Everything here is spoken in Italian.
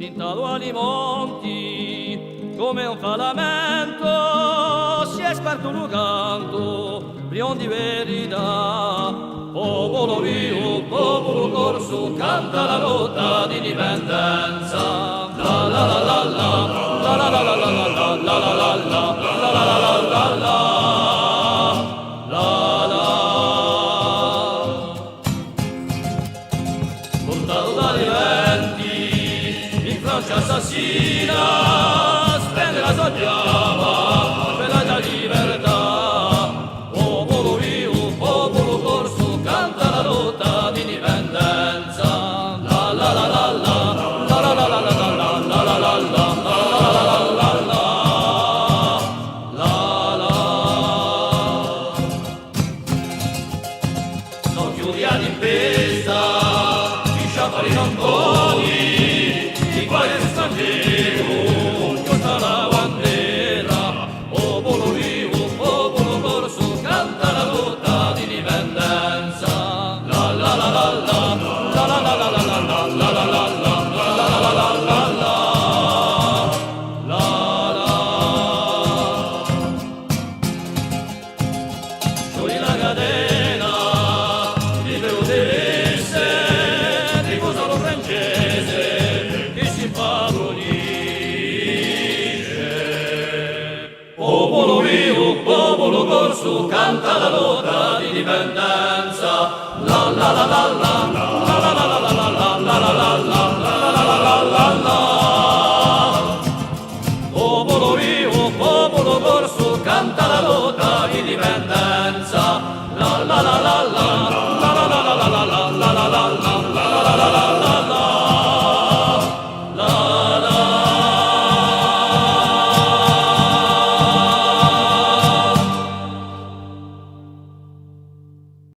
tintato ai monti, come un falamento, si è sparto un canto, prion di verità. Popolo vivo, popolo corso, canta la lotta di dipendenza. La la la la la, la la la la la la la la la la la la la. Portato dai venti, in Francia assassina, spende la sua chiama per la libertà. Popolo vivo, popolo corso, canta la lotta di dipendenza. La la la la la, la la la la la la la la la la la. Non poni, di quale straniero, porta la bandera, popolo vivo, popolo corso, canta la lotta di dipendenza. La la la la la, la la la la la la la la la la sciogli la catena, libero deve essere. Che si padronisce. Popolo vivo, popolo corso, canta la lotta di dipendenza. La la la la la, la la la la la la la la la la la. Popolo vivo, popolo corso, canta la lotta di dipendenza. La la la la la, la la la la la la la la la la la la.